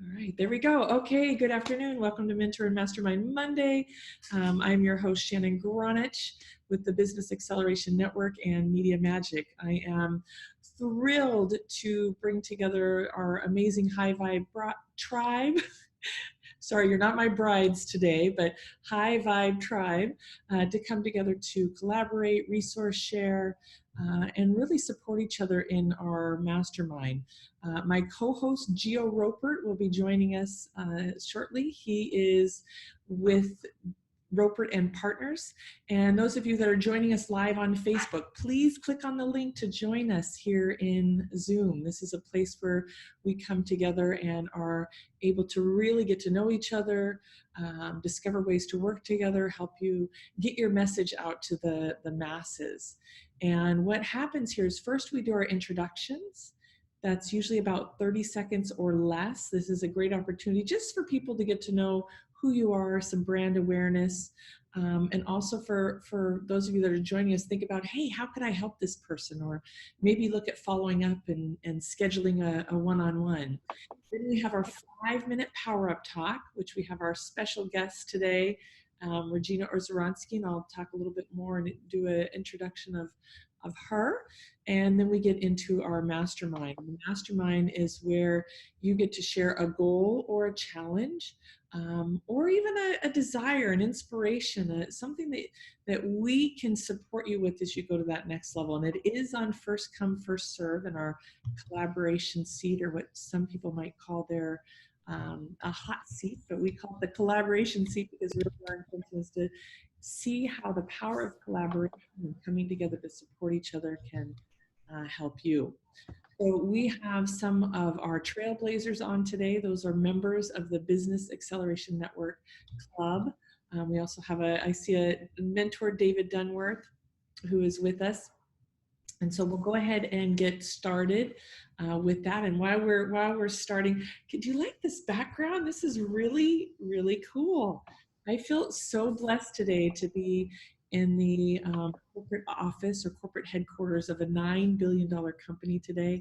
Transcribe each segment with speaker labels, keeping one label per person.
Speaker 1: All right, there we go. Okay, good afternoon. Welcome to Mentor and Mastermind Monday. I'm your host, Shannon Gronich, with the Business Acceleration Network and Media Magic. I am thrilled to bring together our amazing high vibe tribe. Sorry, you're not my brides today, but high vibe tribe to come together to collaborate, resource share, and really support each other in our mastermind. My co-host, Gio Ropert, will be joining us shortly. He is with Ropert and Partners. And those of you that are joining us live on Facebook, please click on the link to join us here in Zoom. This is a place where we come together and are able to really get to know each other, discover ways to work together, help you get your message out to the masses. And what happens here is first we do our introductions. That's usually about 30 seconds or less. This is a great opportunity just for people to get to know who you are, some brand awareness, and also for those of you that are joining us, think about, hey, how can I help this person? Or maybe look at following up and scheduling a one-on-one. Then we have our 5-minute power-up talk, which we have our special guest today, Regena Ozeryansky, and I'll talk a little bit more and do an introduction of her. And then we get into our mastermind. The mastermind is where you get to share a goal or a challenge, or even a desire, an inspiration, something that we can support you with as you go to that next level. And it is on first come, first serve in our collaboration seat, or what some people might call their a hot seat, but we call it the collaboration seat because really our intention is to see how the power of collaboration and coming together to support each other can help you. So we have some of our trailblazers on today. Those are members of the Business Acceleration Network Club. We also have I see a mentor, David Dunworth, who is with us. And so we'll go ahead and get started with that. And while we're starting, could you like this background? This is really, really cool. I feel so blessed today to be in the corporate office or corporate headquarters of a $9 billion company today.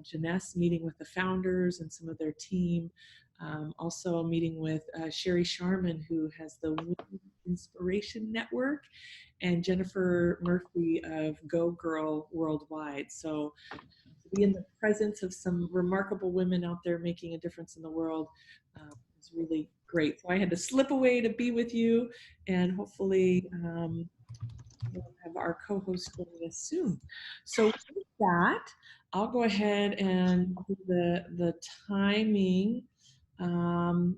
Speaker 1: Janesse meeting with the founders and some of their team. Also meeting with Sherry Sharman, who has the Women Inspiration Network, and Jennifer Murphy of Go Girl Worldwide. So to be in the presence of some remarkable women out there making a difference in the world is really great. So I had to slip away to be with you, and hopefully we'll have our co-host joining us soon. So with that, I'll go ahead and do the timing. And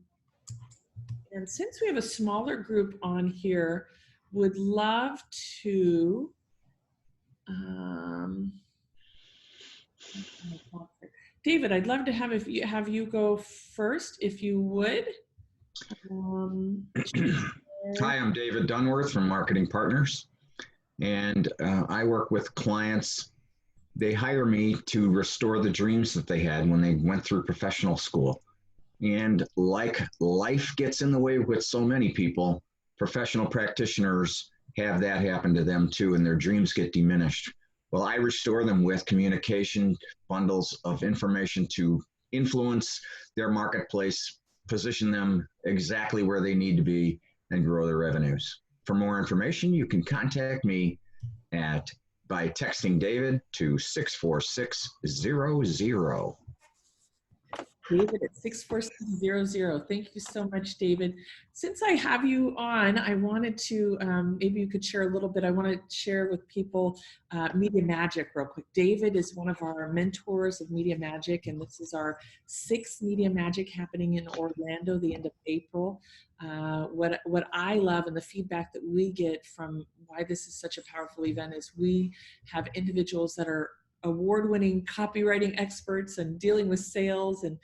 Speaker 1: since we have a smaller group on here, would love to David, I'd love to have you go first, if you would.
Speaker 2: Hi, I'm David Dunworth from Marketing Partners, and I work with clients. They hire me to restore the dreams that they had when they went through professional school. And like life gets in the way with so many people, professional practitioners have that happen to them too, and their dreams get diminished. Well, I restore them with communication bundles of information to influence their marketplace, position them exactly where they need to be, and grow their revenues. For more information, you can contact me by texting David to 64600.
Speaker 1: David at 64600. Thank you so much, David. Since I have you on, I wanted to, maybe you could share a little bit. I want to share with people Media Magic real quick. David is one of our mentors of Media Magic, and this is our 6th Media Magic happening in Orlando, the end of April. What I love and the feedback that we get from why this is such a powerful event is we have individuals that are award-winning copywriting experts and dealing with sales and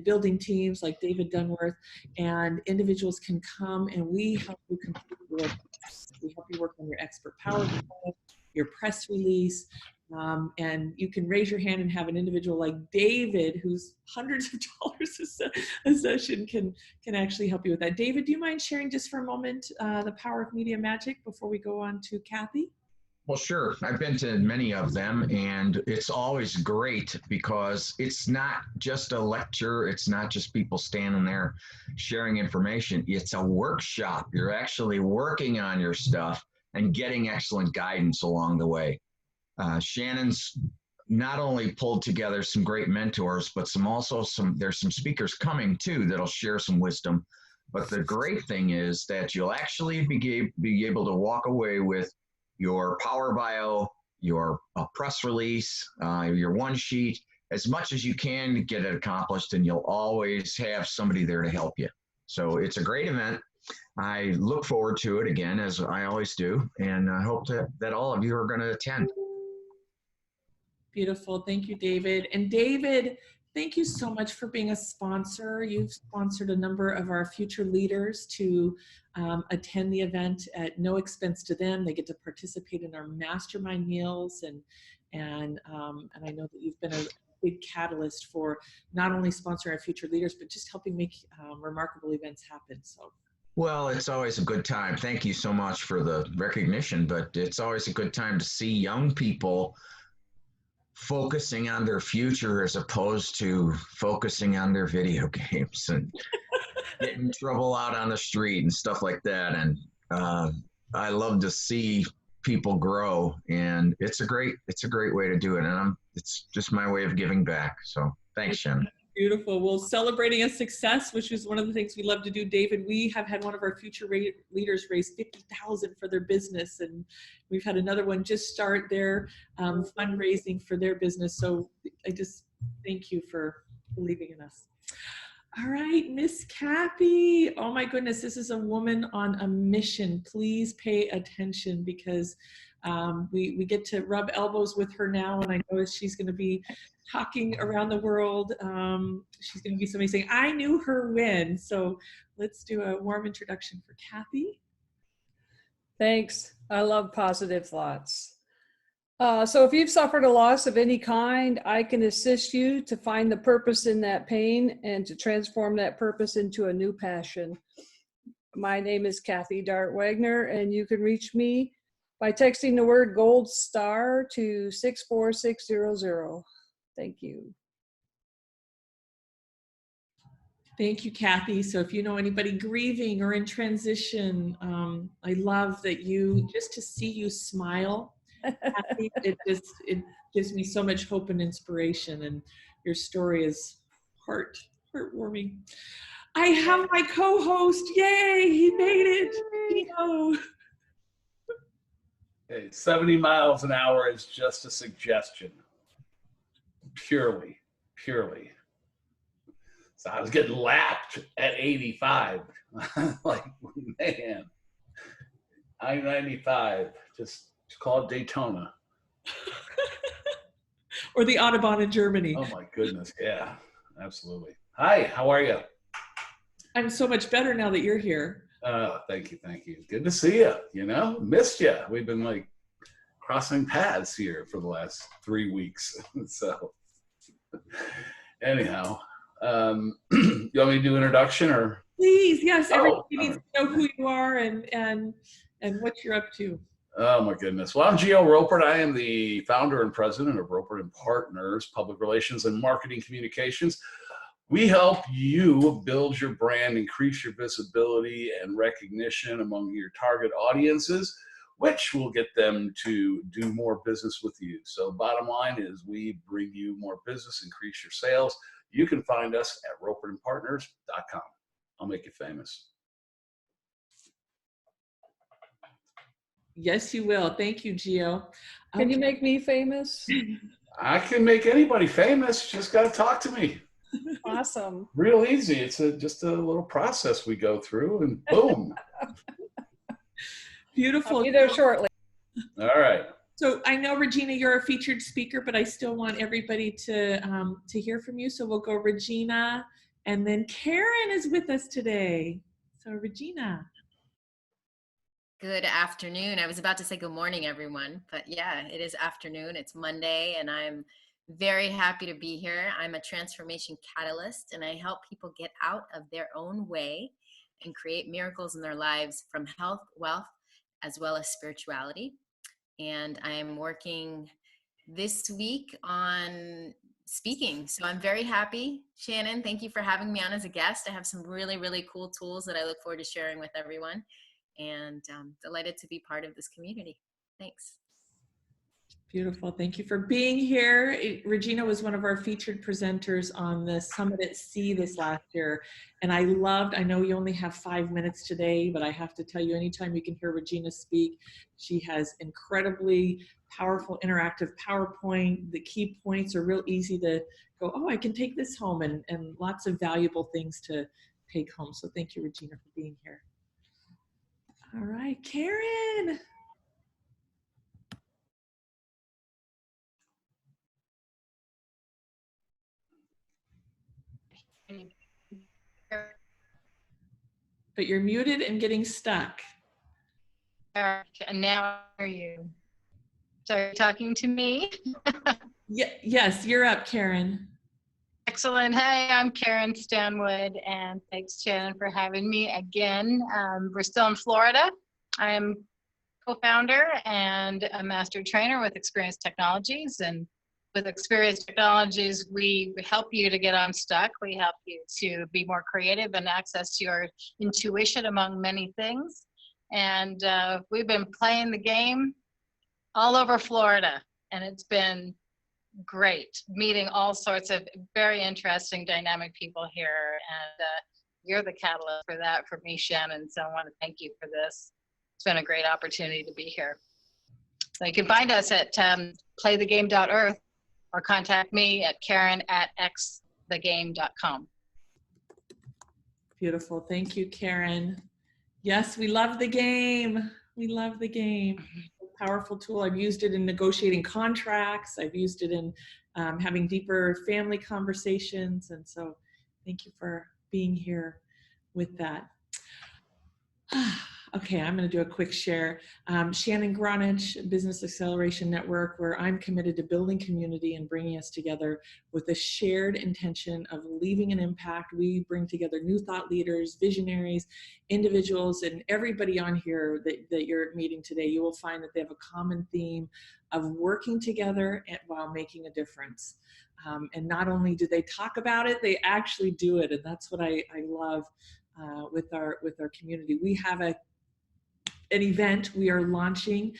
Speaker 1: building teams like David Dunworth, and individuals can come and we help you complete your process. We help you work on your expert power, your press release, and you can raise your hand and have an individual like David, who's hundreds of dollars a session, can actually help you with that. David, do you mind sharing just for a moment the power of Media Magic before we go on to Kathy?
Speaker 2: Well, sure. I've been to many of them, and it's always great because it's not just a lecture. It's not just people standing there sharing information. It's a workshop. You're actually working on your stuff and getting excellent guidance along the way. Shannon's not only pulled together some great mentors, but there's some speakers coming too that'll share some wisdom. But the great thing is that you'll actually be able to walk away with your power bio, your press release, your one sheet, as much as you can to get it accomplished, and you'll always have somebody there to help you. So it's a great event. I look forward to it again, as I always do, and I hope that all of you are going to attend.
Speaker 1: Beautiful. Thank you, David. And David, thank you so much for being a sponsor. You've sponsored a number of our future leaders to attend the event at no expense to them. They get to participate in our mastermind meals, and I know that you've been a big catalyst for not only sponsoring our future leaders, but just helping make remarkable events happen. So.
Speaker 2: Well, it's always a good time. Thank you so much for the recognition, but it's always a good time to see young people focusing on their future as opposed to focusing on their video games and getting in trouble out on the street and stuff like that. And I love to see people grow, and it's a great way to do it. And it's just my way of giving back. So thanks, Shannon.
Speaker 1: Beautiful. Well, celebrating a success, which is one of the things we love to do, David. We have had one of our future leaders raise $50,000 for their business, and we've had another one just start their fundraising for their business. So I just thank you for believing in us. All right, Miss Kathy. Oh my goodness, this is a woman on a mission. Please pay attention, because we get to rub elbows with her now, and I know she's going to be talking around the world. She's going to be somebody saying, I knew her when. So let's do a warm introduction for Kathy.
Speaker 3: Thanks. I love positive thoughts. So if you've suffered a loss of any kind, I can assist you to find the purpose in that pain and to transform that purpose into a new passion. My name is Kathy Dart Wagner, and you can reach me by texting the word Gold Star to 64600. Thank you.
Speaker 1: Thank you, Kathy. So if you know anybody grieving or in transition, I love that just to see you smile, Kathy, it gives me so much hope and inspiration, and your story is heartwarming. I have my co-host. Yay, he made it.
Speaker 4: Hey, 70 miles an hour is just a suggestion. Purely. So I was getting lapped at 85. Like, man, I-95, just call it Daytona.
Speaker 1: Or the Autobahn in Germany.
Speaker 4: Oh my goodness, yeah, absolutely. Hi, how are you?
Speaker 1: I'm so much better now that you're here.
Speaker 4: Thank you. Good to see you. Missed you. We've been like crossing paths here for the last 3 weeks. So anyhow, you want me to do introduction or?
Speaker 1: Please, yes. Everybody needs to know who you are and what you're up to.
Speaker 4: Oh my goodness. Well, I'm Gio Roper. I am the founder and president of Roper and Partners, Public Relations and Marketing Communications. We help you build your brand, increase your visibility and recognition among your target audiences, which will get them to do more business with you. So bottom line is we bring you more business, increase your sales. You can find us at roperandpartners.com. I'll make you famous.
Speaker 1: Yes, you will. Thank you, Gio.
Speaker 3: Can you make me famous?
Speaker 4: I can make anybody famous. You just got to talk to me.
Speaker 3: Awesome.
Speaker 4: Real easy. It's just a little process we go through, and boom.
Speaker 1: Beautiful.
Speaker 3: I'll be there shortly.
Speaker 4: All right.
Speaker 1: So I know, Regina, you're a featured speaker, but I still want everybody to hear from you. So we'll go Regina, and then Karen is with us today. So Regina.
Speaker 5: Good afternoon. I was about to say good morning, everyone, but yeah, it is afternoon. It's Monday, and I'm very happy to be here. I'm a transformation catalyst, and I help people get out of their own way and create miracles in their lives from health, wealth, as well as spirituality. and I'm working this week on speaking. So I'm very happy. Shannon, thank you for having me on as a guest. I have some really, really cool tools that I look forward to sharing with everyone, and I'm delighted to be part of this community. Thanks.
Speaker 1: Beautiful. Thank you for being here. Regena was one of our featured presenters on the Summit at Sea this last year. And I know you only have 5 minutes today, but I have to tell you, anytime you can hear Regena speak, she has incredibly powerful interactive PowerPoint. The key points are real easy to go, oh, I can take this home, and lots of valuable things to take home. So thank you, Regena, for being here. All right, Karen. But you're muted and getting stuck.
Speaker 6: And now are you? So you're talking to me?
Speaker 1: Yes, you're up, Karen.
Speaker 6: Excellent. Hey, I'm Karen Stanwood, and thanks, Shannon, for having me again. We're still in Florida. I am co-founder and a master trainer with Experience Technologies. And with Experience Technologies, we help you to get unstuck. We help you to be more creative and access your intuition, among many things. And we've been playing the game all over Florida, and it's been great meeting all sorts of very interesting, dynamic people here. And you're the catalyst for that for me, Shannon. So I want to thank you for this. It's been a great opportunity to be here. So you can find us at playthegame.earth or contact me at karen@xthegame.com.
Speaker 1: Beautiful. Thank you, Karen. Yes, we love the game. We love the game. Powerful tool. I've used it in negotiating contracts. I've used it in having deeper family conversations. And so thank you for being here with that. Okay, I'm going to do a quick share. Shannon Gronich, Business Acceleration Network, where I'm committed to building community and bringing us together with a shared intention of leaving an impact. We bring together new thought leaders, visionaries, individuals, and everybody on here that you're meeting today. You will find that they have a common theme of working together while making a difference. And not only do they talk about it, they actually do it. And that's what I love with our community. We have an event we are launching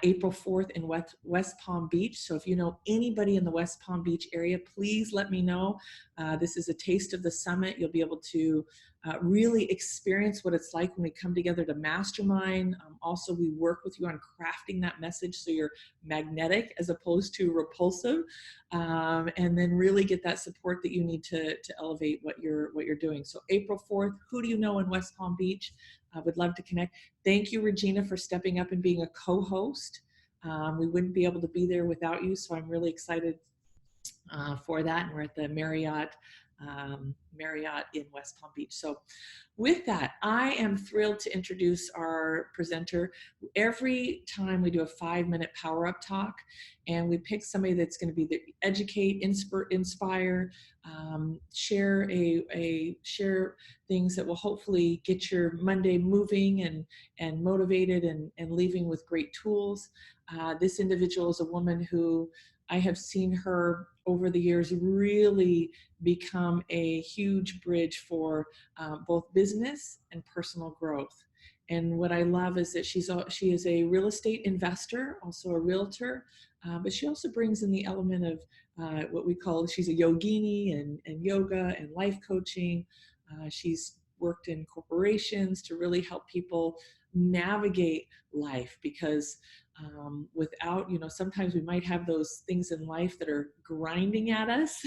Speaker 1: April 4th in West Palm Beach. So if you know anybody in the West Palm Beach area, please let me know. This is a taste of the summit. You'll be able to really experience what it's like when we come together to mastermind. Also, we work with you on crafting that message so you're magnetic as opposed to repulsive, and then really get that support that you need to elevate what you're doing. So April 4th, who do you know in West Palm Beach? I would love to connect. Thank you, Regena, for stepping up and being a co-host. We wouldn't be able to be there without you, so I'm really excited for that. And we're at the Marriott in West Palm Beach. So with that, I am thrilled to introduce our presenter. Every time we do a 5-minute power up talk, and we pick somebody that's going to be the educate, inspire, share things that will hopefully get your Monday moving and motivated and leaving with great tools. This individual is a woman who I have seen her over the years really become a huge bridge for both business and personal growth. And what I love is that she is a real estate investor, also a realtor, but she also brings in the element of what we call, she's a yogini and yoga and life coaching. She's worked in corporations to really help people navigate life, because without, sometimes we might have those things in life that are grinding at us.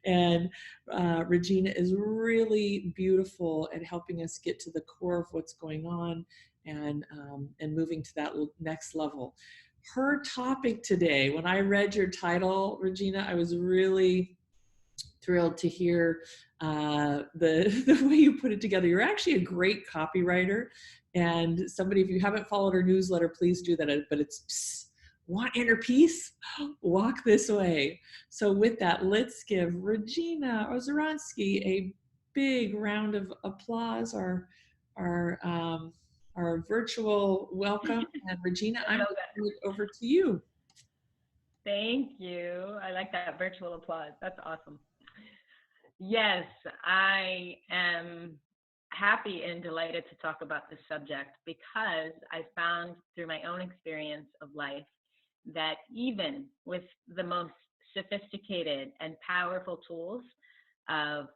Speaker 1: And Regena is really beautiful at helping us get to the core of what's going on and moving to that next level. Her topic today, when I read your title, Regena, I was really thrilled to hear the way you put it together. You're actually a great copywriter, and somebody, if you haven't followed her newsletter, please do that. But it's Pssst, want inner peace? Walk this way. So with that, let's give Regena Ozeryansky a big round of applause. Our our virtual welcome. And Regena, I'm
Speaker 7: Yoga.
Speaker 1: going to over to you.
Speaker 7: Thank you. I like that virtual applause. That's awesome. Yes, I am happy and delighted to talk about this subject because I found through my own experience of life that even with the most sophisticated and powerful tools of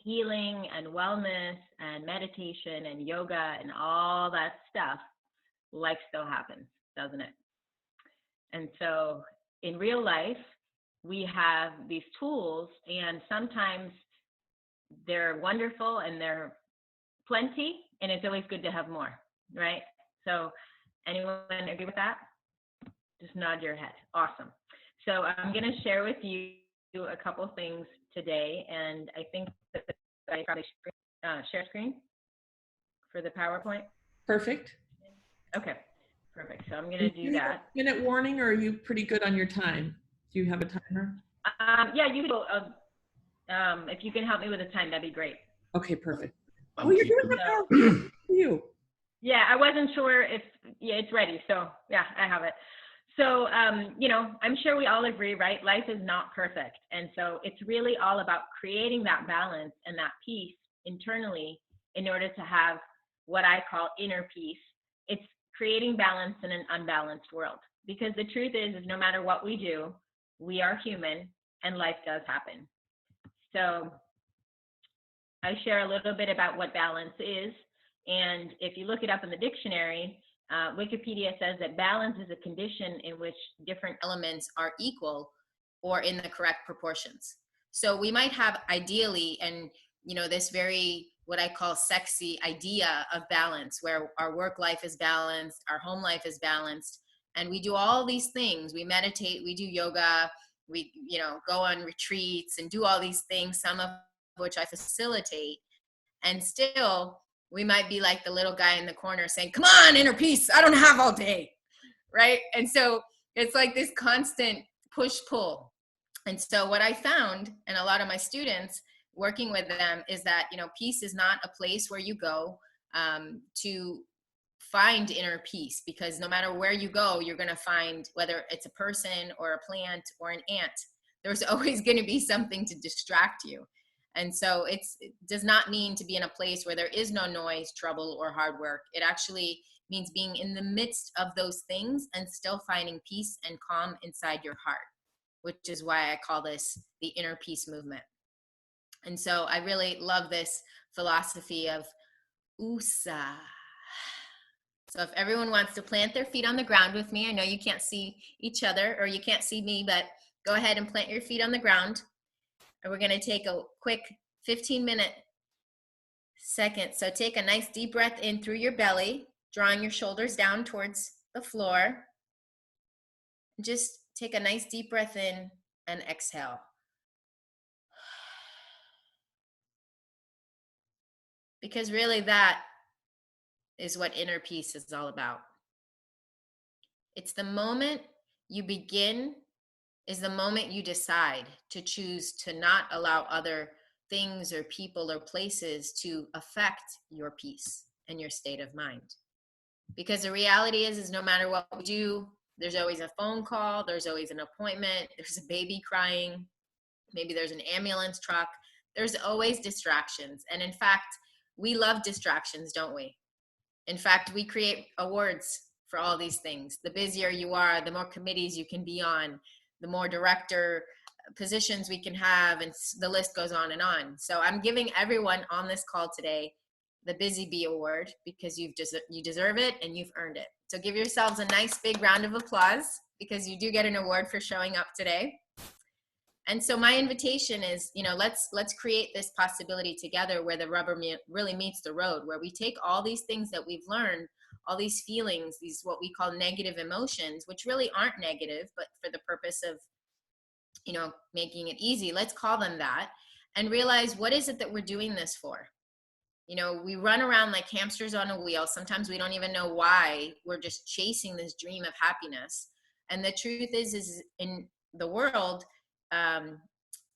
Speaker 7: healing and wellness and meditation and yoga and all that stuff, life still happens, doesn't it? And so in real life, we have these tools, and sometimes they're wonderful and they're plenty, and it's always good to have more, right? So anyone agree with that? Just nod your head. Awesome. So I'm going to share with you a couple things today, and I think that I probably share screen for the PowerPoint.
Speaker 1: Perfect.
Speaker 7: Okay, perfect. So I'm going to do that.
Speaker 1: Minute warning, or are you pretty good on your time? Do you have a timer?
Speaker 7: Yeah, you go. If you can help me with the time, that'd be great.
Speaker 1: Okay, perfect.
Speaker 4: I'm
Speaker 1: Oh, you're
Speaker 4: keeping-
Speaker 1: doing the PowerPoint. You.
Speaker 7: Yeah, I wasn't sure if, yeah, it's ready. So yeah, I have it. So, you know, I'm sure we all agree, right? Life is not perfect. And so it's really all about creating that balance and that peace internally in order to have what I call inner peace. It's creating balance in an unbalanced world. Because the truth is no matter what we do, we are human and life does happen. So I share a little bit about what balance is. And if you look it up in the dictionary, Wikipedia says that balance is a condition in which different
Speaker 5: Elements are equal or in the correct proportions. So we might have ideally, and you know, this very what I call sexy idea of balance, where our work life is balanced, our home life is balanced, and we do all these things. We meditate, we do yoga, we, you know, go on retreats and do all these things, some of which I facilitate, and still we might be like the little guy in the corner saying, come on, inner peace, I don't have all day, right? And so it's like this constant push-pull. And so what I found, and a lot of my students working with them, is that, you know, peace is not a place where you go to find inner peace, because no matter where you go, you're going to find, whether it's a person or a plant or an ant, there's always going to be something to distract you. And so it does not mean to be in a place where there is no noise, trouble, or hard work. It actually means being in the midst of those things and still finding peace and calm inside your heart, which is why I call this the inner peace movement. And so I really love this philosophy of USA. So if everyone wants to plant their feet on the ground with me, I know you can't see each other or you can't see me, but go ahead and plant your feet on the ground. And we're going to take a quick 15-minute second. So take a nice deep breath in through your belly, drawing your shoulders down towards the floor. Just take a nice deep breath in and exhale. Because really that is what inner peace is all about. It's the moment you begin, is the moment you decide to choose to not allow other things or people or places to affect your peace and your state of mind. Because the reality is no matter what we do, there's always a phone call, there's always an appointment, there's a baby crying, maybe there's an ambulance truck, there's always distractions. And in fact, we love distractions, don't we? In fact, we create awards for all these things. The busier you are, the more committees you can be on, the more director positions we can have, and the list goes on and on. So I'm giving everyone on this call today the Busy Bee Award, because you deserve it and you've earned it. So give yourselves a nice big round of applause, because you do get an award for showing up today. And so my invitation is, you know, let's create this possibility together where the rubber really meets the road, where we take all these things that we've learned, all these feelings, these what we call negative emotions, which really aren't negative, but for the purpose of, you know, making it easy, let's call them that, and realize, what is it that we're doing this for? You know, we run around like hamsters on a wheel. Sometimes we don't even know why. We're just chasing this dream of happiness. And the truth is in the world,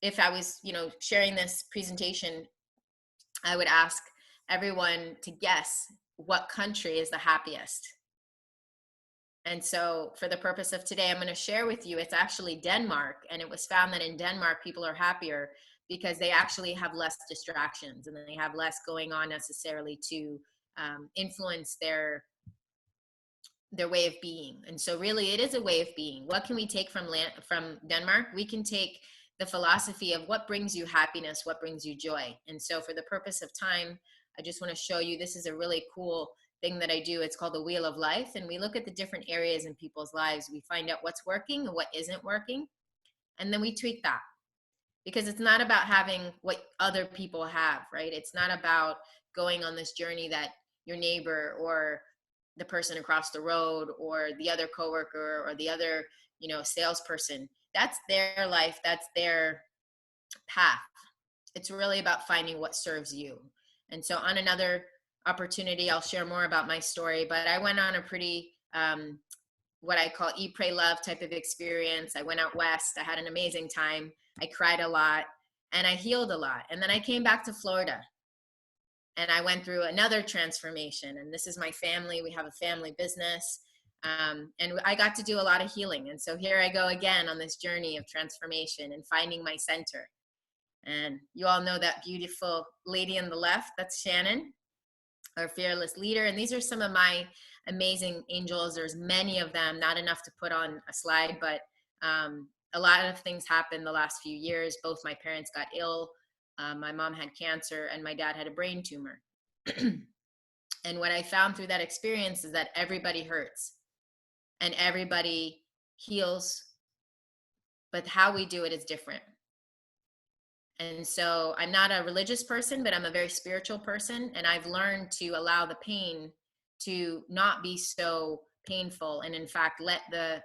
Speaker 5: if I was, you know, sharing this presentation, I would ask everyone to guess what country is the happiest. And so for the purpose of today, I'm going to share with you, it's actually Denmark. And it was found that in Denmark, people are happier because they actually have less distractions and they have less going on necessarily to influence their way of being. And so really it is a way of being. What can we take from Denmark? We can take the philosophy of what brings you happiness, what brings you joy. And so for the purpose of time, I just want to show you, this is a really cool thing that I do. It's called the Wheel of Life. And we look at the different areas in people's lives. We find out what's working and what isn't working. And then we tweak that. Because it's not about having what other people have, right? It's not about going on this journey that your neighbor or the person across the road or the other coworker or the other, salesperson, that's their life, that's their path. It's really about finding what serves you. And so on another opportunity, I'll share more about my story, but I went on a pretty, what I call eat, pray, love type of experience. I went out west. I had an amazing time. I cried a lot and I healed a lot. And then I came back to Florida and I went through another transformation. And this is my family. We have a family business. And I got to do a lot of healing. And so here I go again on this journey of transformation and finding my center. And you all know that beautiful lady on the left, that's Shannon, our fearless leader. And these are some of my amazing angels. There's many of them, not enough to put on a slide, but a lot of things happened the last few years. Both my parents got ill. My mom had cancer and my dad had a brain tumor. And what I found through that experience is that everybody hurts and everybody heals, but how we do it is different. And so I'm not a religious person, but I'm a very spiritual person. And I've learned to allow the pain to not be so painful. And in fact, let the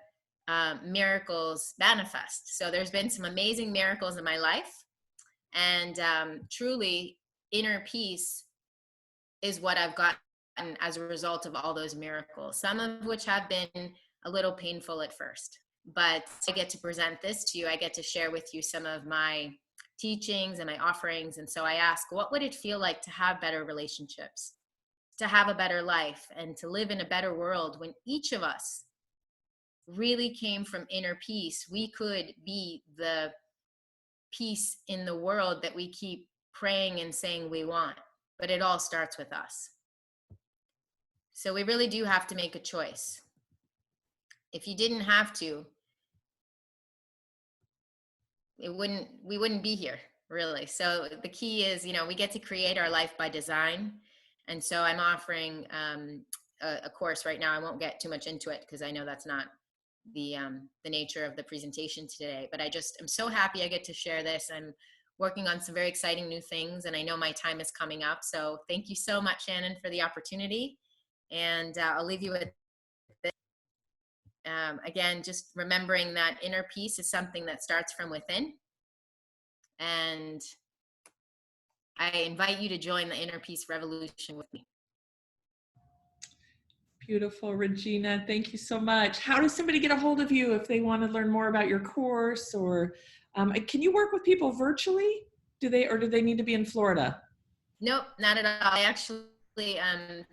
Speaker 5: miracles manifest. So there's been some amazing miracles in my life. And truly, inner peace is what I've gotten as a result of all those miracles, some of which have been a little painful at first. But I get to present this to you. I get to share with you some of my teachings and my offerings. And so I ask, what would it feel like to have better relationships, to have a better life, and to live in a better world when each of us really came from inner peace? We could be the peace in the world that we keep praying and saying we want, but it all starts with us. So we really do have to make a choice. If you didn't have to, we wouldn't be here, really. So the key is, we get to create our life by design. And so I'm offering a course right now. I won't get too much into it because I know that's not the nature of the presentation today, but I'm so happy I get to share this. I'm working on some very exciting new things, and I know my time is coming up. So thank you so much, Shannon, for the opportunity. And I'll leave you with this. Again, just remembering that inner peace is something that starts from within. And I invite you to join the inner peace revolution with me.
Speaker 1: Beautiful, Regina. Thank you so much. How does somebody get a hold of you if they want to learn more about your course? Or can you work with people virtually? Do they need to be in Florida?
Speaker 5: Nope, not at all. I actually,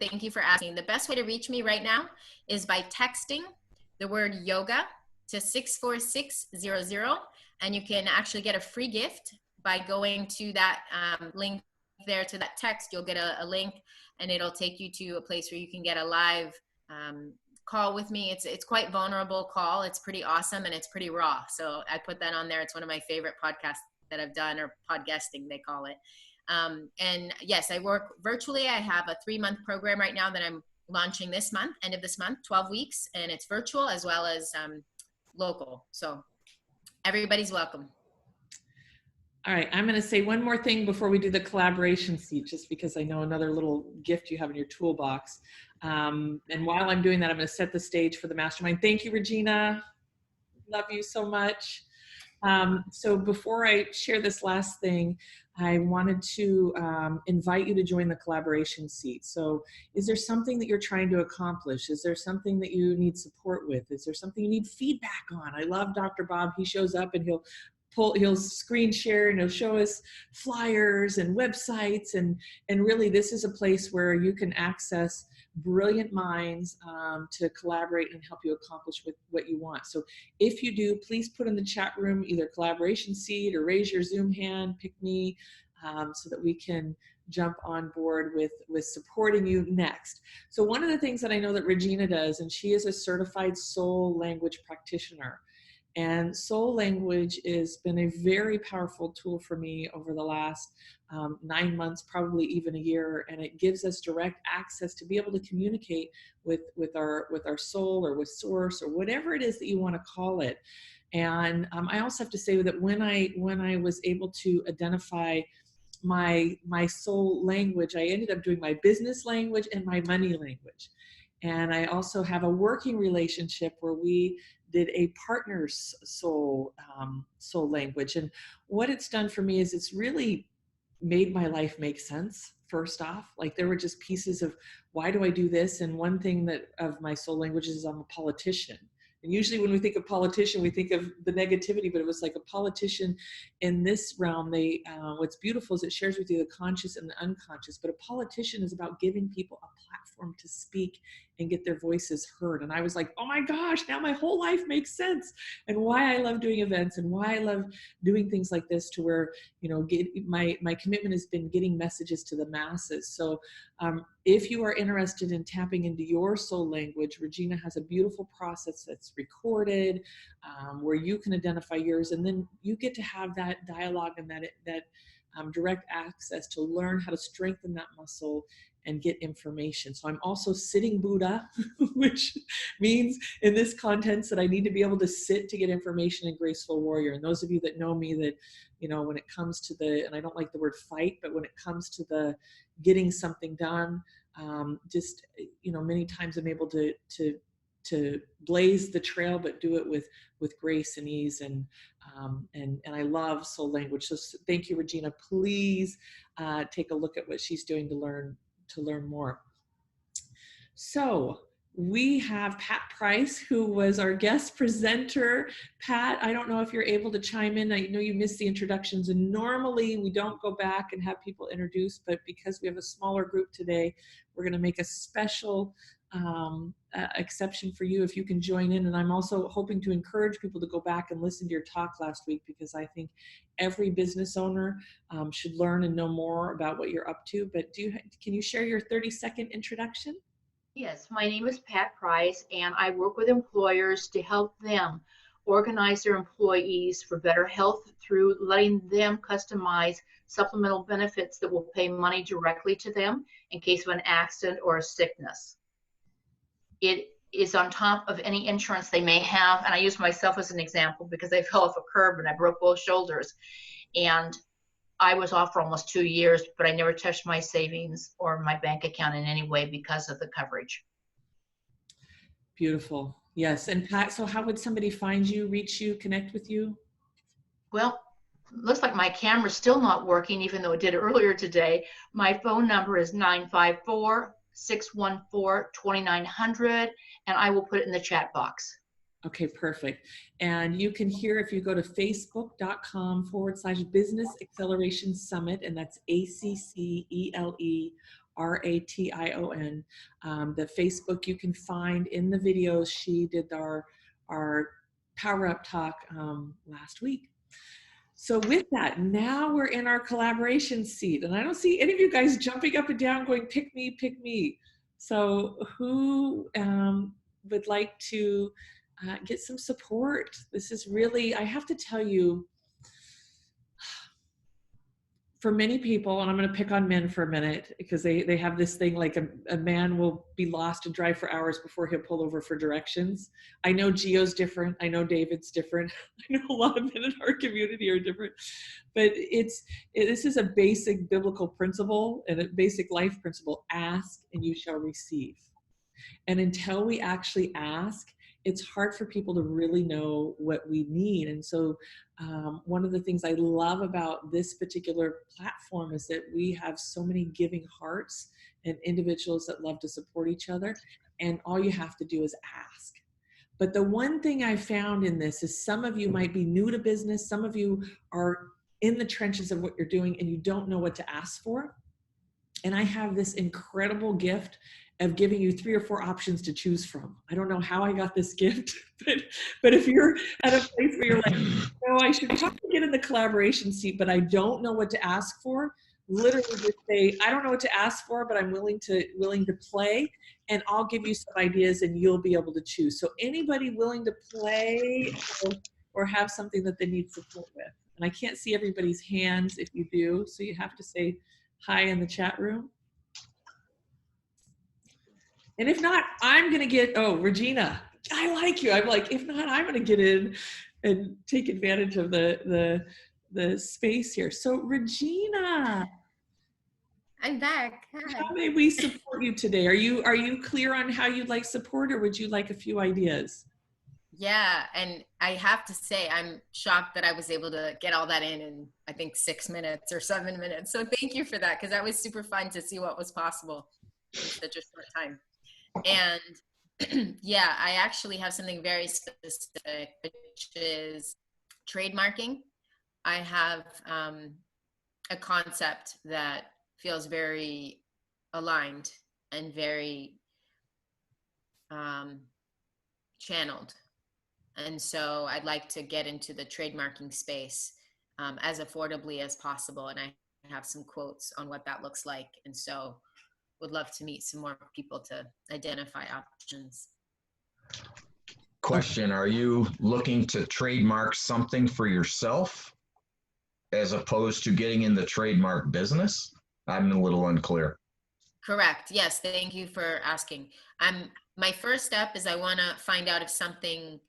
Speaker 5: thank you for asking. The best way to reach me right now is by texting the word yoga to 64600. And you can actually get a free gift by going to that link there, to that text. You'll get a link and it'll take you to a place where you can get a live call with me. It's quite vulnerable call. It's pretty awesome and it's pretty raw. So I put that on there. It's one of my favorite podcasts that I've done, or podcasting, they call it. And yes, I work virtually. I have a 3-month program right now that I'm launching this month, end of this month, 12 weeks. And it's virtual as well as local. So everybody's welcome.
Speaker 1: All right, I'm going to say one more thing before we do the collaboration seat, just because I know another little gift you have in your toolbox. And while I'm doing that, I'm going to set the stage for the mastermind. Thank you, Regina. Love you so much. So before I share this last thing, I wanted to invite you to join the collaboration seat. So is there something that you're trying to accomplish? Is there something that you need support with? Is there something you need feedback on? I love Dr. Bob. He shows up and he'll he'll screen share and he'll show us flyers and websites, and really this is a place where you can access brilliant minds to collaborate and help you accomplish what you want. So if you do, please put in the chat room either collaboration seed or raise your Zoom hand, pick me, so that we can jump on board with supporting you next. So one of the things that I know that Regena does, and she is a certified soul language practitioner. And soul language has been a very powerful tool for me over the last 9 months, probably even a year. And it gives us direct access to be able to communicate with our soul or with source or whatever it is that you want to call it. And I also have to say that when I was able to identify my soul language, I ended up doing my business language and my money language. And I also have a working relationship where we did a partner's soul language. And what it's done for me is it's really made my life make sense. First off, like there were just pieces of why do I do this? And one thing that of my soul language is I'm a politician. And usually when we think of politician, we think of the negativity, but it was like a politician in this realm. What's beautiful is it shares with you the conscious and the unconscious, but a politician is about giving people a platform to speak and get their voices heard. And I was like, oh my gosh, now my whole life makes sense, and why I love doing events and why I love doing things like this, to where, my commitment has been getting messages to the masses. So if you are interested in tapping into your soul language, Regena has a beautiful process that's recorded, where you can identify yours, and then you get to have that dialogue and that direct access to learn how to strengthen that muscle and get information. So I'm also sitting Buddha, which means in this content that I need to be able to sit to get information, and graceful warrior. And those of you that know me, that, when it comes to and I don't like the word fight, but when it comes to the getting something done, many times I'm able to blaze the trail, but do it with grace and ease. And I love soul language. So thank you, Regena. Please take a look at what she's doing to learn more. So we have Pat Price, who was our guest presenter. Pat, I don't know if you're able to chime in. I know you missed the introductions, and normally we don't go back and have people introduced, but because we have a smaller group today, we're going to make a special exception for you if you can join in. And I'm also hoping to encourage people to go back and listen to your talk last week, because I think every business owner should learn and know more about what you're up to. But can you share your 30-second introduction?
Speaker 8: Yes, my name is Pat Price, and I work with employers to help them organize their employees for better health through letting them customize supplemental benefits that will pay money directly to them in case of an accident or a sickness. It is on top of any insurance they may have, and I use myself as an example because I fell off a curb and I broke both shoulders, and I was off for almost 2 years, but I never touched my savings or my bank account in any way because of the coverage.
Speaker 1: Beautiful. Yes. And Pat, so how would somebody find you, reach you, connect with you?
Speaker 8: Well, looks like my camera's still not working, even though it did earlier today. My phone number is 954-614-2900, and I will put it in the chat box.
Speaker 1: Okay, perfect. And you can hear, if you go to facebook.com/Business Acceleration Summit, and that's ACCELERATION. The Facebook you can find in the videos. She did our Power Up talk last week. So with that, now we're in our collaboration seat, and I don't see any of you guys jumping up and down going, pick me, pick me. So who would like to get some support? This is really, I have to tell you, for many people, and I'm going to pick on men for a minute, because they have this thing like a man will be lost and drive for hours before he'll pull over for directions. I know Gio's different. I know David's different. I know a lot of men in our community are different. But this is a basic biblical principle and a basic life principle: ask and you shall receive. And until we actually ask, it's hard for people to really know what we need. And so one of the things I love about this particular platform is that we have so many giving hearts and individuals that love to support each other. And all you have to do is ask. But the one thing I found in this is some of you might be new to business. Some of you are in the trenches of what you're doing and you don't know what to ask for. And I have this incredible gift of giving you 3 or 4 options to choose from. I don't know how I got this gift, but if you're at a place where you're like, no, I should probably get in the collaboration seat, but I don't know what to ask for, literally just say, I don't know what to ask for, but I'm willing to play, and I'll give you some ideas and you'll be able to choose. So anybody willing to play or have something that they need support with? And I can't see everybody's hands if you do, so you have to say hi in the chat room. And if not, I'm going to get, oh, Regina, I like you. I'm like, if not, I'm going to get in and take advantage of the space here. So Regina.
Speaker 5: I'm back. Hi.
Speaker 1: How may we support you today? Are you clear on how you'd like support, or would you like a few ideas?
Speaker 5: Yeah, and I have to say, I'm shocked that I was able to get all that in I think 6 minutes or 7 minutes. So thank you for that, because that was super fun to see what was possible in such a short time. And yeah, I actually have something very specific, which is trademarking. I have a concept that feels very aligned and very channeled. And so I'd like to get into the trademarking space as affordably as possible. And I have some quotes on what that looks like. And so would love to meet some more people to identify options.
Speaker 2: Question, are you looking to trademark something for yourself as opposed to getting in the trademark business? I'm a little unclear.
Speaker 5: Correct. Yes. Thank you for asking. My first step is I want to find out if something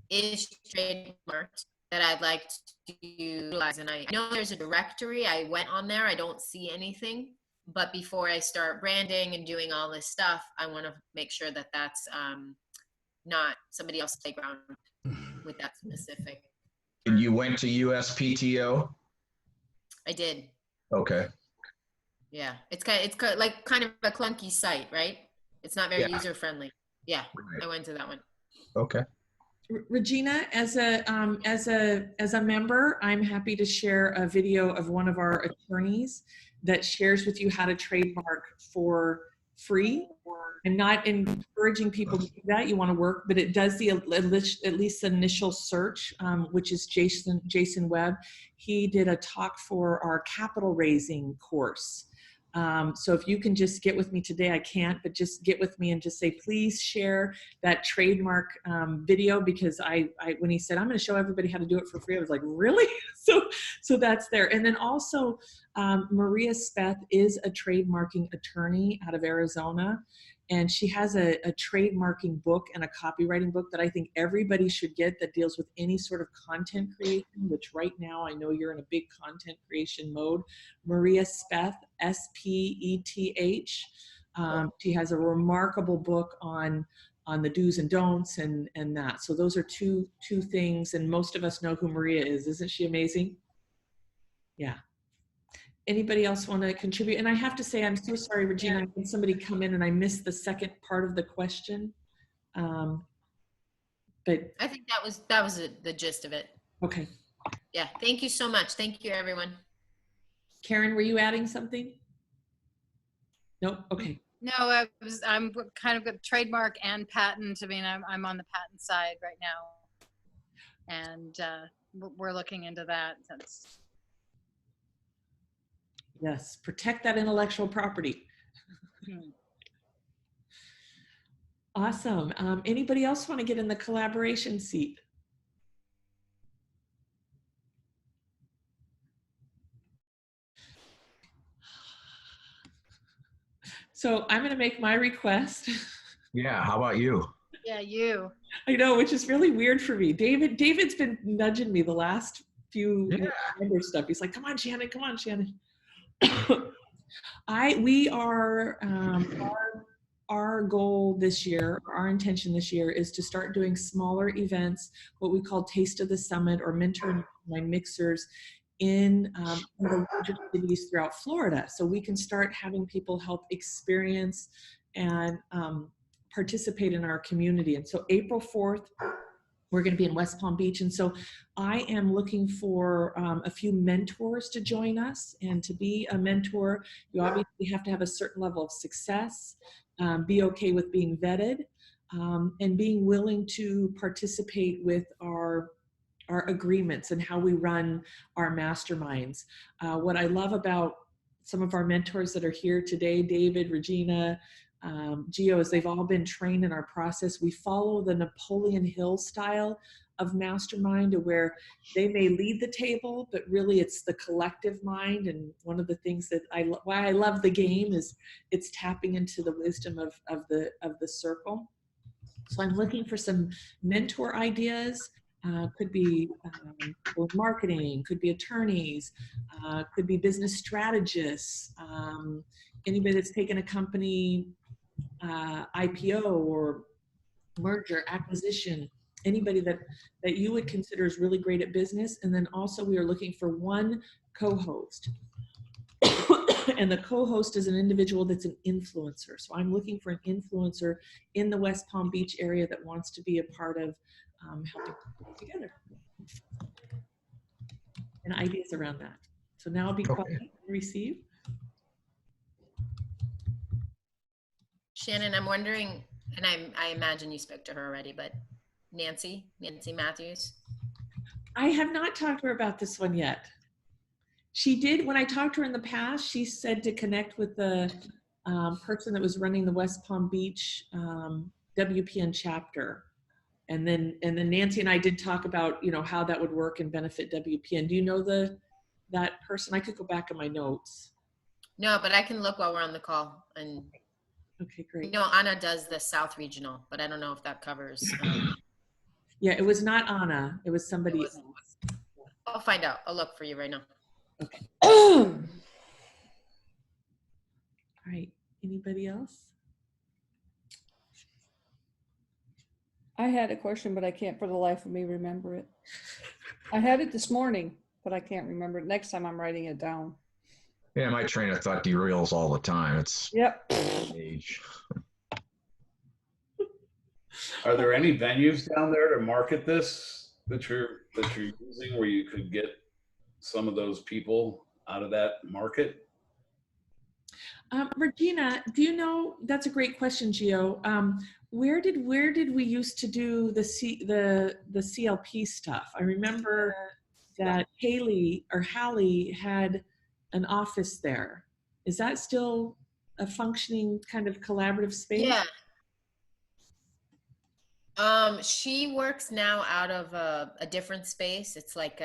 Speaker 5: is trademarked that I'd like to utilize. And I know there's a directory. I went on there. I don't see anything. But before I start branding and doing all this stuff, I want to make sure that that's not somebody else's playground with that specific.
Speaker 2: And you went to USPTO?
Speaker 5: I did.
Speaker 2: Okay.
Speaker 5: Yeah, it's kind of a clunky site, right? It's not very user friendly. Yeah, right. I went to that one.
Speaker 2: Okay.
Speaker 1: Regina, as a member, I'm happy to share a video of one of our attorneys that shares with you how to trademark for free. I'm not encouraging people to do that. You want to work, but it does the at least initial search, which is Jason Webb. He did a talk for our capital raising course. So if you can just get with me today, I can't, but just get with me and just say, please share that trademark video, because when he said, I'm going to show everybody how to do it for free, I was like, really? So that's there. And then also Maria Speth is a trademarking attorney out of Arizona. And she has a trademarking book and a copywriting book that I think everybody should get that deals with any sort of content creation, which right now I know you're in a big content creation mode. Maria Speth, S-P-E-T-H. She has a remarkable book on the do's and don'ts and that. So those are two things. And most of us know who Maria is. Isn't she amazing? Yeah. Anybody else want to contribute? And I have to say, I'm so sorry, Regina, I had somebody come in and I missed the second part of the question. But
Speaker 5: I think that was the gist of it.
Speaker 1: Okay.
Speaker 5: Yeah. Thank you so much. Thank you, everyone.
Speaker 1: Karen, were you adding something? No. Okay.
Speaker 6: No, I'm kind of got trademark and patent. I mean, I'm on the patent side right now, and we're looking into that.
Speaker 1: Yes, protect that intellectual property. Awesome. Anybody else want to get in the collaboration seat? So I'm going to make my request.
Speaker 2: Yeah, how about you?
Speaker 6: Yeah, you.
Speaker 1: I know, which is really weird for me. David's been nudging me the last few stuff. He's like, come on, Shannon, come on, Shannon. Our goal this year, our intention this year is to start doing smaller events, what we call Taste of the Summit or Mentor My Mixers in the larger cities throughout Florida. So we can start having people help experience and participate in our community. And so April 4th, we're going to be in West Palm Beach. And so I am looking for a few mentors to join us. And to be a mentor, you obviously have to have a certain level of success, be okay with being vetted, and being willing to participate with our agreements and how we run our masterminds. What I love about some of our mentors that are here today, David, Regina, Gio, is they've all been trained in our process. We follow the Napoleon Hill style of mastermind, where they may lead the table, but really it's the collective mind. And one of the things that why I love the game is it's tapping into the wisdom of the circle. So I'm looking for some mentor ideas. Could be marketing, could be attorneys, could be business strategists, anybody that's taken a company IPO or merger, acquisition, anybody that you would consider is really great at business. And then also we are looking for one co-host. And the co-host is an individual that's an influencer. So I'm looking for an influencer in the West Palm Beach area that wants to be a part of helping together. And ideas around that. So now I'll be quiet and receive.
Speaker 5: Shannon, I'm wondering, and I imagine you spoke to her already, but Nancy Matthews?
Speaker 1: I have not talked to her about this one yet. She did, when I talked to her in the past, she said to connect with the person that was running the West Palm Beach WPN chapter. And then Nancy and I did talk about, you know, how that would work and benefit WPN. Do you know that person? I could go back in my notes.
Speaker 5: No, but I can look while we're on the call. And
Speaker 1: okay, great.
Speaker 5: You know, Anna does the South Regional, but I don't know if that covers.
Speaker 1: Yeah, it was not Anna. It was somebody else.
Speaker 5: I'll find out. I'll look for you right now.
Speaker 1: Okay. All right. Anybody else?
Speaker 3: I had a question, but I can't for the life of me remember it. I had it this morning, but I can't remember it. Next time I'm writing it down.
Speaker 2: Yeah, my train of thought derails all the time. It's
Speaker 3: yep.
Speaker 2: Age.
Speaker 4: Are there any venues down there to market this that you're using where you could get some of those people out of that market?
Speaker 1: Regina, do you know? That's a great question, Gio. Where did we used to do the CLP stuff? I remember that Hallie had an office there. Is that still a functioning kind of collaborative space?
Speaker 5: Yeah. She works now out of a different space. It's like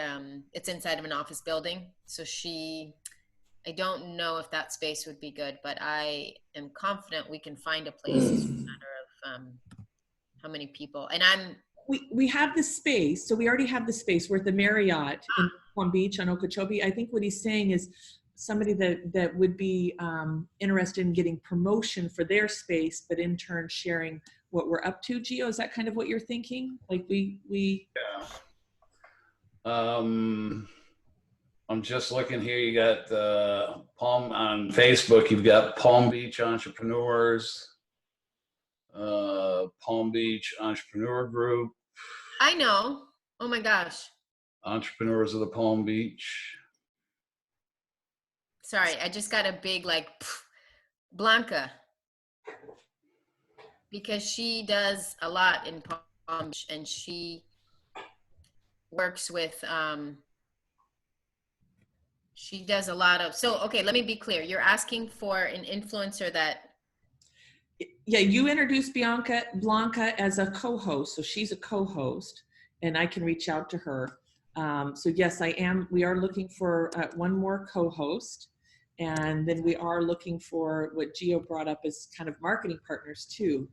Speaker 5: it's inside of an office building. So I don't know if that space would be good, but I am confident we can find a place. It's a matter of how many people. And
Speaker 1: we have the space, so we already have the space. We're at the Marriott in Palm Beach on Okeechobee. I think what he's saying is somebody that would be interested in getting promotion for their space, but in turn sharing what we're up to. Gio, is that kind of what you're thinking? Like we
Speaker 4: Yeah. I'm just looking here. You got Palm on Facebook. You've got Palm Beach Entrepreneurs, Palm Beach Entrepreneur Group.
Speaker 5: I know. Oh my gosh.
Speaker 4: Entrepreneurs of the Palm Beach.
Speaker 5: Sorry, I just got a big Blanca, because she does a lot in Palm Beach, and she works with she does a lot of, so okay, let me be clear. You're asking for an influencer that,
Speaker 1: yeah, you introduced Blanca as a co-host, so she's a co-host, and I can reach out to her. So yes, we are looking for one more co-host, and then we are looking for what Gio brought up as kind of marketing partners too,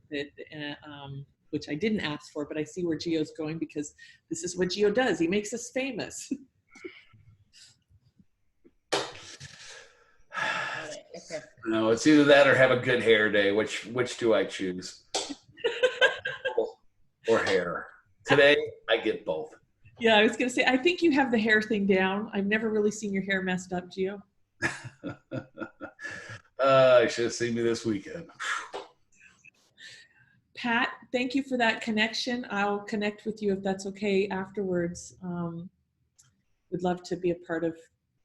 Speaker 1: which I didn't ask for, but I see where Gio's going, because this is what Gio does. He makes us famous.
Speaker 5: okay.
Speaker 4: No, it's either that or have a good hair day. Which do I choose? Or hair. Today, I get both.
Speaker 1: Yeah, I was going to say, I think you have the hair thing down. I've never really seen your hair messed up, Gio.
Speaker 4: You should have seen me this weekend.
Speaker 1: Pat, thank you for that connection. I'll connect with you if that's okay afterwards. Would love to be a part of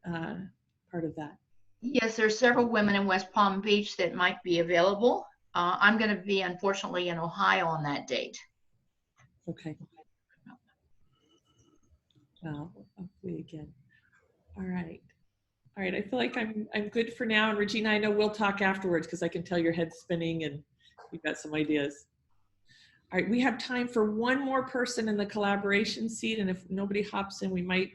Speaker 1: that.
Speaker 8: Yes, there's several women in West Palm Beach that might be available. I'm going to be, unfortunately, in Ohio on that date.
Speaker 1: Okay. Well, hopefully again. All right. All right. I feel like I'm good for now. And Regina, I know we'll talk afterwards because I can tell your head's spinning and you've got some ideas. All right. We have time for one more person in the collaboration seat. And if nobody hops in, we might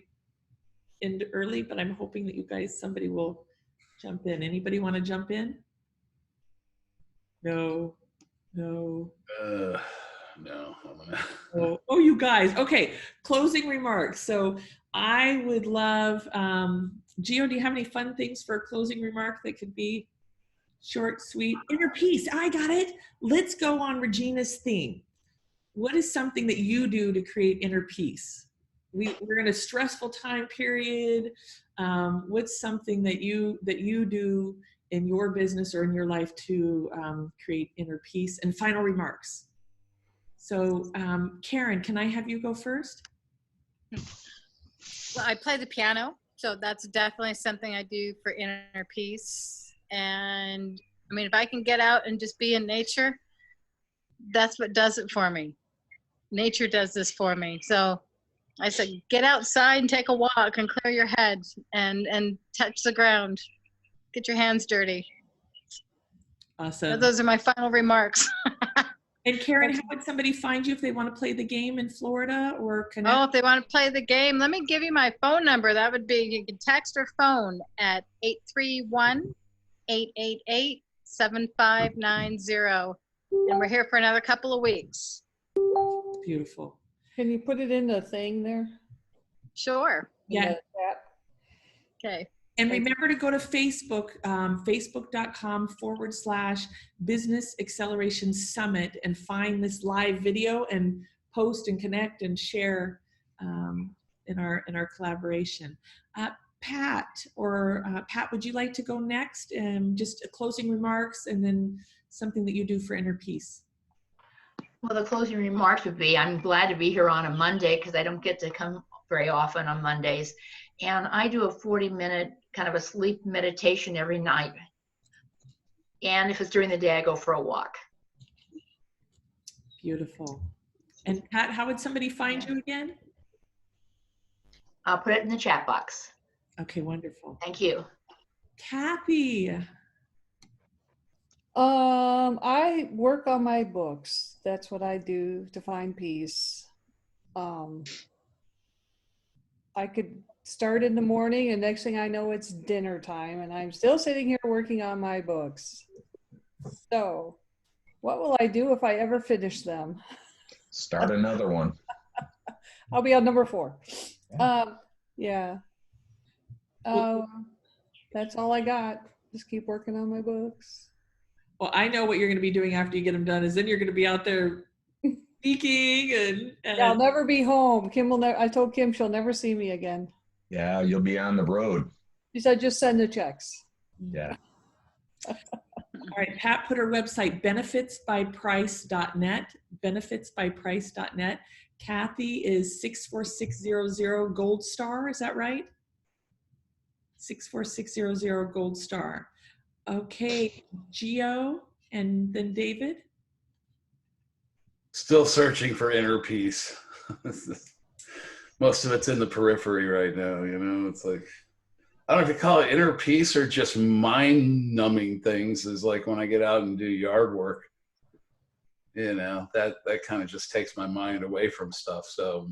Speaker 1: end early, but I'm hoping that you guys, somebody will jump in. Anybody want to jump in? No.
Speaker 4: No,
Speaker 1: Oh, you guys. Okay. Closing remarks. So I would love, Gio, do you have any fun things for a closing remark that could be short, sweet? Inner peace. I got it. Let's go on Regina's theme. What is something that you do to create inner peace? We're in a stressful time period. What's something that you do in your business or in your life to create inner peace? And final remarks. So Karen, can I have you go first?
Speaker 6: Well, I play the piano, so that's definitely something I do for inner peace. And I mean, if I can get out and just be in nature, that's what does it for me. Nature does this for me. So I said, get outside and take a walk and clear your head and touch the ground. Get your hands dirty.
Speaker 1: Awesome.
Speaker 6: So those are my final remarks.
Speaker 1: And Karen, how would somebody find you if they want to play the game in Florida or connect?
Speaker 6: Oh, if they want to play the game, let me give you my phone number. That would be, you can text or phone at 831-888-7590. And we're here for another couple of weeks.
Speaker 1: Beautiful.
Speaker 3: Can you put it in the thing there?
Speaker 6: Sure.
Speaker 1: Yeah.
Speaker 6: Okay.
Speaker 1: And remember to go to Facebook, facebook.com/Business Acceleration Summit and find this live video and post and connect and share in our collaboration. Pat, would you like to go next? Just closing remarks and then something that you do for inner peace.
Speaker 8: Well, the closing remarks would be, I'm glad to be here on a Monday because I don't get to come very often on Mondays. And I do a 40-minute kind of a sleep meditation every night. And if it's during the day, I go for a walk.
Speaker 1: Beautiful. And Pat, how would somebody find you again?
Speaker 8: I'll put it in the chat box.
Speaker 1: Okay, wonderful.
Speaker 8: Thank you.
Speaker 1: Kathy.
Speaker 3: I work on my books. That's what I do to find peace. I could start in the morning and next thing I know it's dinner time and I'm still sitting here working on my books. So what will I do if I ever finish them?
Speaker 2: Start another one.
Speaker 3: I'll be on number 4.
Speaker 1: Yeah.
Speaker 3: That's all I got. Just keep working on my books.
Speaker 1: Well, I know what you're going to be doing after you get them done is then you're going to be out there speaking and
Speaker 3: Yeah, I'll never be home. Kim will never, I told Kim she'll never see me again.
Speaker 2: Yeah, you'll be on the road.
Speaker 3: She said, just send the checks.
Speaker 2: Yeah.
Speaker 1: All right, Pat put her website, benefitsbyprice.net, benefitsbyprice.net. Kathy is 64600 Gold Star, is that right? 64600 Gold Star. Okay, Gio and then David.
Speaker 4: Still searching for inner peace. Most of it's in the periphery right now, you know. It's like, I don't know if you call it inner peace or just mind-numbing things, is like when I get out and do yard work, you know, that kind of just takes my mind away from stuff. So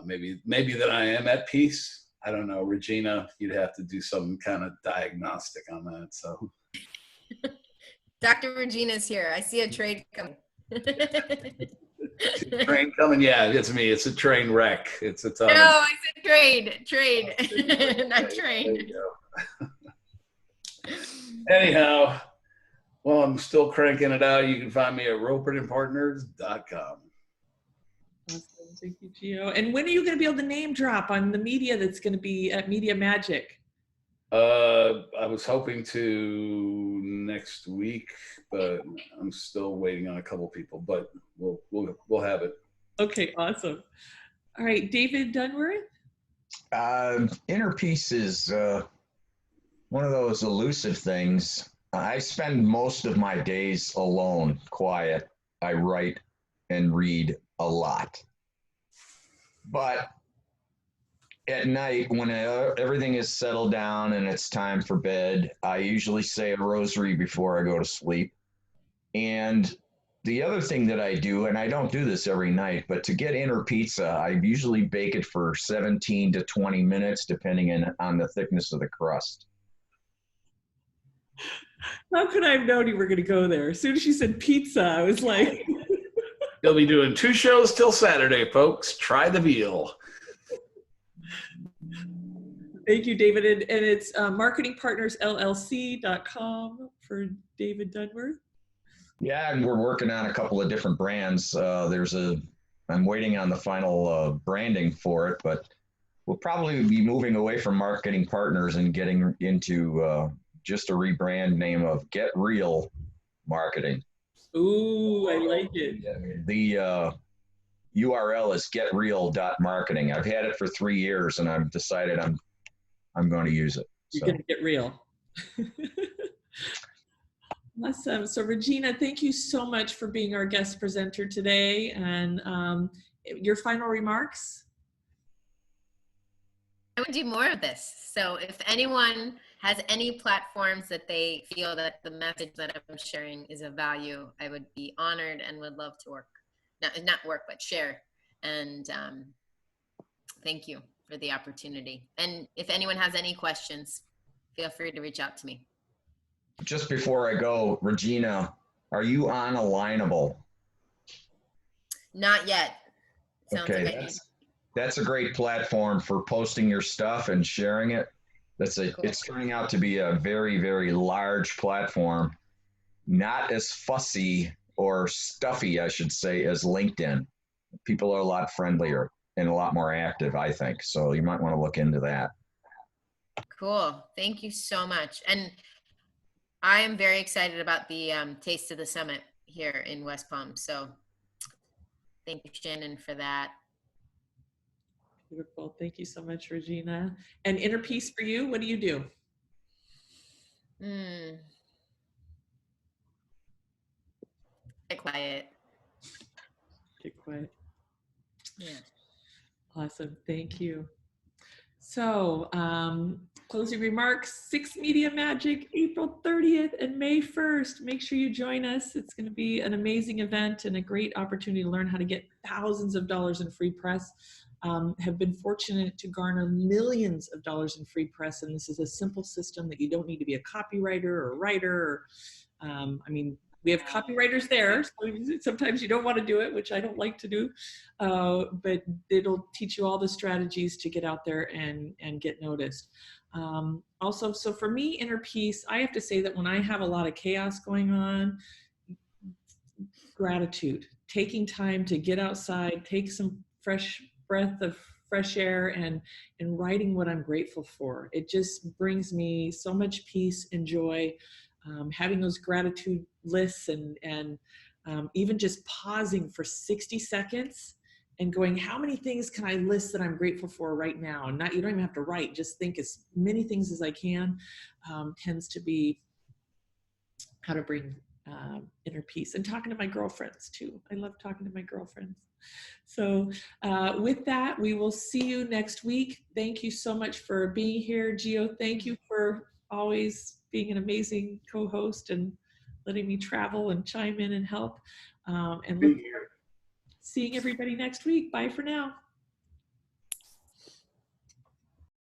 Speaker 4: maybe that I am at peace. I don't know, Regina, you'd have to do some kind of diagnostic on that. So
Speaker 5: Dr. Regina's here. I see a trade coming.
Speaker 4: Train coming? Yeah, it's me. It's a train wreck. It's
Speaker 5: No, I said trade, not train.
Speaker 4: There you go. Anyhow, well, I'm still cranking it out. You can find me at roperandpartners.com.
Speaker 1: Awesome. Thank you, Gio. And when are you going to be able to name drop on the media that's going to be at Media Magic?
Speaker 4: I'm was hoping to next week, but I'm still waiting on a couple people, but we'll have it.
Speaker 1: Okay, awesome. All right, David Dunworth.
Speaker 2: Inner peace is one of those elusive things. I spend most of my days alone, quiet. I write and read a lot. But at night, when everything is settled down and it's time for bed, I usually say a rosary before I go to sleep. And the other thing that I do, and I don't do this every night, but to get inner pizza, I usually bake it for 17 to 20 minutes, depending on the thickness of the crust.
Speaker 1: How could I have known you were going to go there? As soon as she said pizza, I was like...
Speaker 4: He'll be doing 2 shows till Saturday, folks. Try the veal.
Speaker 1: Thank you, David. And it's marketingpartnersllc.com for David Dunworth.
Speaker 2: Yeah, and we're working on a couple of different brands. I'm waiting on the final branding for it, but we'll probably be moving away from Marketing Partners and getting into just a rebrand name of Get Real Marketing.
Speaker 1: Ooh, I like it.
Speaker 2: The URL is getreal.marketing. I've had it for 3 years, and I've decided I'm going to use it.
Speaker 1: You're going to get real. Awesome. So Regena, thank you so much for being our guest presenter today. And your final remarks?
Speaker 5: I would do more of this. So if anyone has any platforms that they feel that the message that I'm sharing is of value, I would be honored and would love to not work, but share. And thank you for the opportunity. And if anyone has any questions, feel free to reach out to me.
Speaker 2: Just before I go, Regena, are you on Alignable?
Speaker 5: Not yet. Sounds
Speaker 2: Okay,
Speaker 5: like
Speaker 2: that's a great platform for posting your stuff and sharing it.
Speaker 5: Cool.
Speaker 2: It's turning out to be a very, very large platform, not as fussy or stuffy, I should say, as LinkedIn. People are a lot friendlier and a lot more active, I think. So you might want to look into that.
Speaker 5: Cool. Thank you so much. And I am very excited about the Taste of the Summit here in West Palm. So thank you, Shannon, for that.
Speaker 1: Beautiful. Thank you so much, Regena. And inner peace for you, what do you do?
Speaker 5: Get quiet.
Speaker 1: Get quiet.
Speaker 5: Yeah.
Speaker 1: Awesome. Thank you. So closing remarks, 6 Media Magic, April 30th and May 1st. Make sure you join us. It's going to be an amazing event and a great opportunity to learn how to get thousands of dollars in free press. Have been fortunate to garner millions of dollars in free press. And this is a simple system that you don't need to be a copywriter or a writer. Or, we have copywriters there. So sometimes you don't want to do it, which I don't like to do, but it'll teach you all the strategies to get out there and get noticed. Also, so for me, inner peace, I have to say that when I have a lot of chaos going on, gratitude, taking time to get outside, take some fresh breath of fresh air and writing what I'm grateful for. It just brings me so much peace and joy. Having those gratitude lists and even just pausing for 60 seconds and going, how many things can I list that I'm grateful for right now? And you don't even have to write, just think as many things as I can, tends to be how to bring inner peace. And talking to my girlfriends too. I love talking to my girlfriends. So with that, we will see you next week. Thank you so much for being here. Gio, thank you for always being an amazing co-host and letting me travel and chime in and help. And look forward to seeing everybody next week. Bye for now.